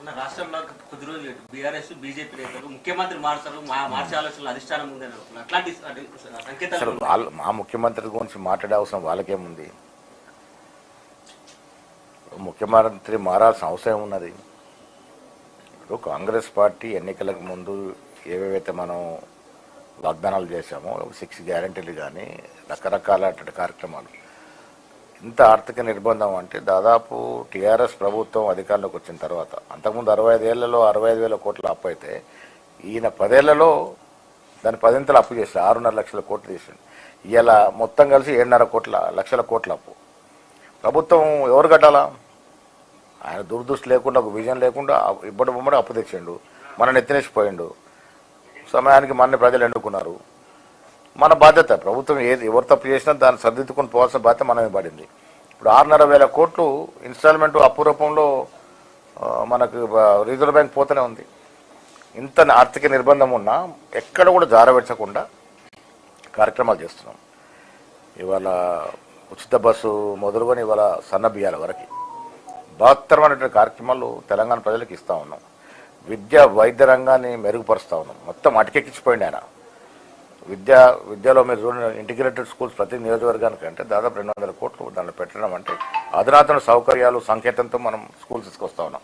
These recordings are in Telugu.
మన రాష్ట్రంలో కొద్ది రోజులు బీఆర్ఎస్ బీజేపీ నేతలు ముఖ్యమంత్రి మార్చారు మార్చే ఆలోచనలు అధిష్టానం ఉంది అని అట్లాంటి సంకేతాలు మా ముఖ్యమంత్రి గురించి మాట్లాడే అవసరం వాళ్ళకేముంది? ముఖ్యమంత్రి మారాల్సిన అవసరం ఉన్నది. ఇప్పుడు కాంగ్రెస్ పార్టీ ఎన్నికలకు ముందు ఏవేవైతే మనం వాగ్దానాలు చేశామో 6 గ్యారెంటీలు కానీ రకరకాల కార్యక్రమాలు, ఇంత ఆర్థిక నిర్బంధం అంటే దాదాపు టీఆర్ఎస్ ప్రభుత్వం అధికారంలోకి వచ్చిన తర్వాత, అంతకుముందు 65 ఏళ్లలో 65,000 కోట్ల అప్పు అయితే ఈయన 10 ఏళ్లలో దాని 10 అప్పు చేశాడు. 6.5 లక్షల కోట్లు చేసిండు. ఇలా మొత్తం కలిసి 7.5 లక్షల కోట్ల అప్పు. ప్రభుత్వం ఎవరు కట్టాలా? ఆయన దురదృష్టి లేకుండా, ఒక విజన్ లేకుండా ఇబ్బడి అప్పు తెచ్చిండు, మనని ఎత్తినేసిపోయిండు. సమయానికి మన ప్రజలు ఎన్నుకున్నారు. మన బాధ్యత, ప్రభుత్వం ఎవరు తప్పు చేసినా దాన్ని సర్దిద్దుకొని పోవాల్సిన బాధ్యత మనమే పడింది. ఇప్పుడు 6.5 కోట్లు ఇన్స్టాల్మెంట్ అప్పు రూపంలో మనకు రిజర్వ్ బ్యాంక్ పోతూనే ఉంది. ఇంత ఆర్థిక నిర్బంధం ఉన్నా ఎక్కడ కూడా జారబెట్టకుండా కార్యక్రమాలు చేస్తున్నాం. ఇవాళ ఉచిత బస్సు మొదలుకొని ఇవాళ సన్న బియ్యాల వరకు బహత్తరమైనటువంటి కార్యక్రమాలు తెలంగాణ ప్రజలకు ఇస్తూ ఉన్నాం. విద్య వైద్య రంగాన్ని మెరుగుపరుస్తూ ఉన్నాం. మొత్తం అటకెక్కించిపోయింది ఆయన. విద్యలో మీరు చూడండి, ఇంటిగ్రేటెడ్ స్కూల్స్ ప్రతి నియోజకవర్గానికి అంటే దాదాపు 200 కోట్లు దాంట్లో పెట్టడం అంటే అధునాతన సౌకర్యాలు సంకేతంతో మనం స్కూల్స్ తీసుకొస్తా ఉన్నాం.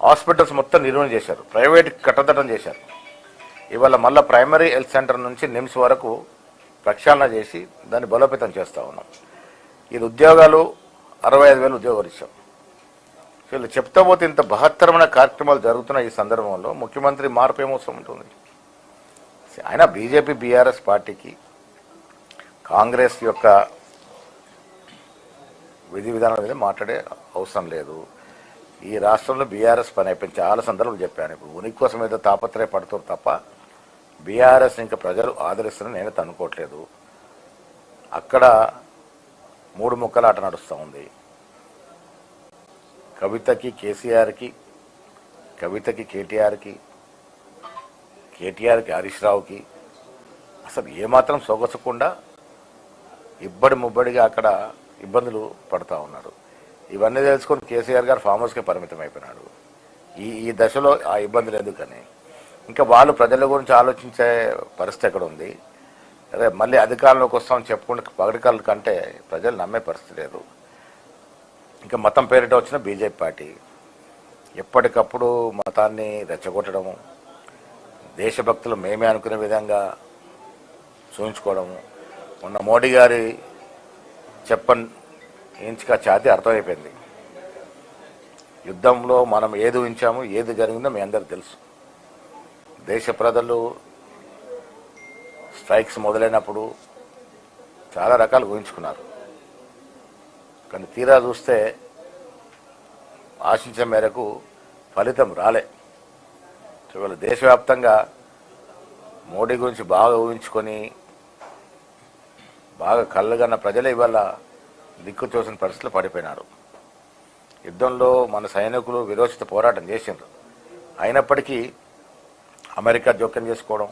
హాస్పిటల్స్ మొత్తం నిర్వహణ చేశారు, ప్రైవేట్ కట్టదటం చేశారు. ఇవాళ మళ్ళీ ప్రైమరీ హెల్త్ సెంటర్ నుంచి నిమ్స్ వరకు ప్రక్షాళన చేసి దాన్ని బలోపేతం చేస్తూ ఉన్నాం. ఇది ఉద్యోగాలు 65,000 ఉద్యోగాలు ఇచ్చాం. వీళ్ళు చెప్తా పోతే ఇంత బహత్తరమైన కార్యక్రమాలు జరుగుతున్న ఈ సందర్భంలో ముఖ్యమంత్రి మార్పు ఏమవసరం ఉంటుంది? ఆయన బీజేపీ బీఆర్ఎస్ పార్టీకి కాంగ్రెస్ యొక్క విధి విధానాల మీద మాట్లాడే అవసరం లేదు. ఈ రాష్ట్రంలో బీఆర్ఎస్ పని అయిపోయింది. చాలా సందర్భాలు చెప్పాను. ఇప్పుడు ఉనికి కోసం ఏదో తాపత్రయపడుతారు తప్ప బీఆర్ఎస్ ఇంకా ప్రజలు ఆదరిస్తారని నేనైతే అనుకోవట్లేదు. అక్కడ 3 ముక్కల ఆట నడుస్తూ ఉంది. కవితకి కేసీఆర్కి, కవితకి కేటీఆర్కి, కేటీఆర్కి హరీష్ రావుకి అసలు ఏమాత్రం సొగసకుండా ఇబ్బడి ముబ్బడిగా అక్కడ ఇబ్బందులు పడుతూ ఉన్నారు. ఇవన్నీ తెలుసుకొని కేసీఆర్ గారు ఫామ్ హౌస్కే పరిమితం అయిపోయినాడు. ఈ దశలో ఆ ఇబ్బందులు ఎందుకని ఇంకా వాళ్ళు ప్రజల గురించి ఆలోచించే పరిస్థితి ఎక్కడ ఉంది? అదే మళ్ళీ అధికారంలోకి వస్తామని చెప్పుకుంటే పగడికాల కంటే ప్రజలు నమ్మే పరిస్థితి లేదు. ఇంకా మతం పేరిట వచ్చిన బీజేపీ పార్టీ ఎప్పటికప్పుడు మతాన్ని రెచ్చగొట్టడము, దేశభక్తులు మేమే అనుకునే విధంగా చూపించుకోవడము. మొన్న మోడీ గారి చెప్పని ఇంచుగా ఛాతీ అర్థమైపోయింది. యుద్ధంలో మనం ఏది ఊహించాము, ఏది జరిగిందో మీ అందరికి తెలుసు. దేశ ప్రజలు స్ట్రైక్స్ మొదలైనప్పుడు చాలా రకాలు ఊహించుకున్నారు. కానీ తీరా చూస్తే ఆశించిన మేరకు ఫలితం రాలే. ఇవాళ దేశవ్యాప్తంగా మోడీ గురించి బాగా ఊహించుకొని బాగా కళ్ళగన్న ప్రజలే ఇవాళ దిక్కు చూసిన పరిస్థితులు పడిపోయినారు. యుద్ధంలో మన సైనికులు విరోచిత పోరాటం చేసిండ్రు. అయినప్పటికీ అమెరికా జోక్యం చేసుకోవడం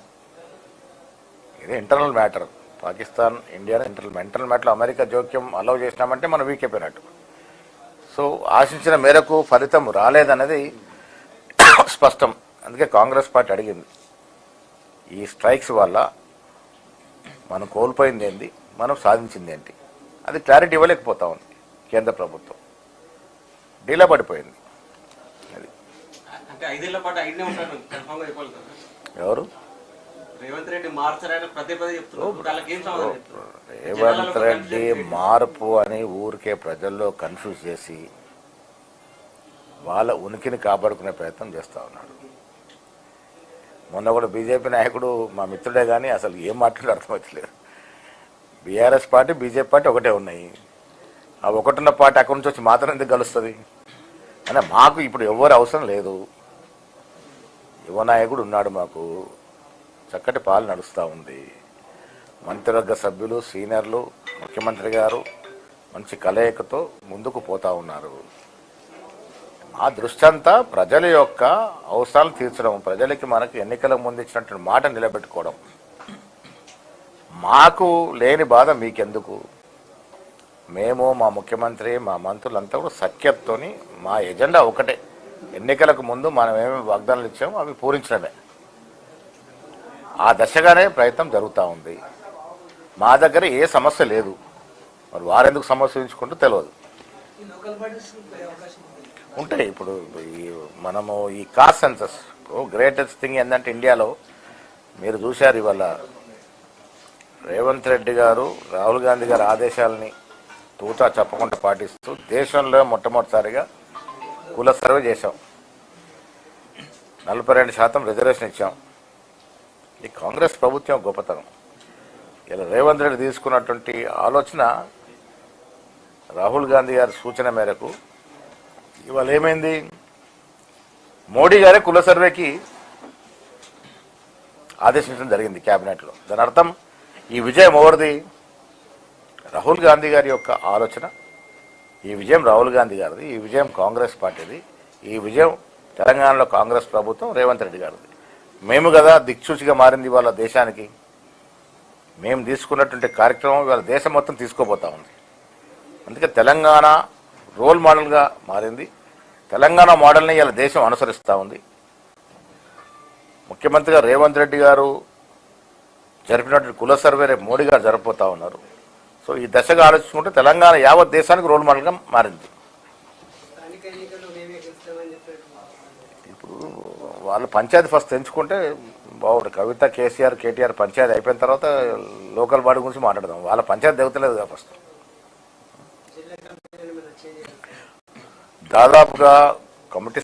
ఇది internal matter. Pakistan India internal మ్యాటర్లో అమెరికా జోక్యం అలౌ చేసినామంటే మనం వీక్ అయిపోయినట్టు. సో ఆశించిన మేరకు ఫలితం రాలేదన్నది స్పష్టం. అందుకే కాంగ్రెస్ పార్టీ అడిగింది, ఈ స్ట్రైక్స్ వల్ల మనం కోల్పోయింది ఏంటి, మనం సాధించింది ఏంటి, అది క్లారిటీ ఇవ్వలేకపోతా ఉంది. కేంద్ర ప్రభుత్వం డీలా పడిపోయింది. అది ఎవరు రేవంత్ రెడ్డి మార్చారని రేవంత్ రెడ్డి మార్పు అని ఊరికే ప్రజల్లో కన్ఫ్యూజ్ చేసి వాళ్ళ ఉనికిని కాపాడుకునే ప్రయత్నం చేస్తూ ఉన్నాడు. మొన్న కూడా బీజేపీ నాయకుడు మా మిత్రుడే కానీ అసలు ఏం మాట్లాడాలో అర్థమవుతలేదు. బీఆర్ఎస్ పార్టీ బీజేపీ పార్టీ ఒకటే ఉన్నాయి. ఆ ఒకటున్న పార్టీ అక్కడి నుంచి వచ్చి మాత్రం ఎందుకు కలుస్తుంది అంటే మాకు ఇప్పుడు ఎవరు అవసరం లేదు. యువ నాయకుడు ఉన్నాడు, మాకు చక్కటి పాలన నడుస్తూ ఉంది. మంత్రివర్గ సభ్యులు, సీనియర్లు, ముఖ్యమంత్రి గారు మంచి కలయికతో ముందుకు పోతూ ఉన్నారు. మా దృష్టి అంతా ప్రజల యొక్క అవసరాలు తీర్చడం, ప్రజలకి మనకు ఎన్నికల ముందు ఇచ్చినటువంటి మాట నిలబెట్టుకోవడం. మాకు లేని బాధ మీకెందుకు? మేము, మా ముఖ్యమంత్రి, మా మంత్రులంతా కూడా సఖ్యతతోని మా ఎజెండా ఒకటే, ఎన్నికలకు ముందు మనం ఏమేమి వాగ్దానాలు ఇచ్చామో అవి పూరించడమే. ఆ దశగానే ప్రయత్నం జరుగుతూ ఉంది. మా దగ్గర ఏ సమస్య లేదు. మరి వారెందుకు సమస్య ఉంచుకుంటూ తెలియదు. ఉంటాయి. ఇప్పుడు మనము ఈ కాస్ట్ సెన్సస్ గ్రేటెస్ట్ థింగ్ ఏంటంటే ఇండియాలో మీరు చూశారు ఇవాళ రేవంత్ రెడ్డి గారు రాహుల్ గాంధీ గారి ఆదేశాలని తూచా చెప్పకుండా పాటిస్తూ దేశంలో మొట్టమొదటిసారిగా కుల సర్వే చేశాం. 42% రిజర్వేషన్ ఇచ్చాం. ఈ కాంగ్రెస్ ప్రభుత్వం గొప్పతనం. ఇలా రేవంత్ రెడ్డి తీసుకున్నటువంటి ఆలోచన రాహుల్ గాంధీ గారి సూచన మేరకు ఇవాళ ఏమైంది, మోడీ గారే కుల సర్వేకి ఆదేశించడం జరిగింది క్యాబినెట్లో. దాని అర్థం ఈ విజయం ఎవరిది? రాహుల్ గాంధీ గారి యొక్క ఆలోచన. ఈ విజయం రాహుల్ గాంధీ గారిది, ఈ విజయం కాంగ్రెస్ పార్టీది, ఈ విజయం తెలంగాణలో కాంగ్రెస్ ప్రభుత్వం రేవంత్ రెడ్డి గారిది. మేము కదా దిక్సూచిగా మారింది వాళ్ళ దేశానికి. మేము తీసుకున్నటువంటి కార్యక్రమం ఇవాళ దేశం మొత్తం తీసుకోబోతా ఉంది. అందుకే తెలంగాణ రోల్ మోడల్గా మారింది. తెలంగాణ మోడల్ని ఇలా దేశం అనుసరిస్తూ ఉంది. ముఖ్యమంత్రిగా రేవంత్ రెడ్డి గారు జరిపినటువంటి కుల సర్వే రేపు మోడీ గారు జరపబోతా ఉన్నారు. సో ఈ దశగా ఆలోచించుకుంటే తెలంగాణ యావత్ దేశానికి రోల్ మోడల్గా మారింది. ఇప్పుడు వాళ్ళు పంచాయతీ ఫస్ట్ ఎంచుకుంటే బాగుంది. కవిత, కేసీఆర్, కేటీఆర్ పంచాయతీ అయిపోయిన తర్వాత లోకల్ బాడీ గురించి మాట్లాడదాం. వాళ్ళ పంచాయతీ దిగుతలేదు కదా ఫస్ట్. దాదాపుగా కమిటీ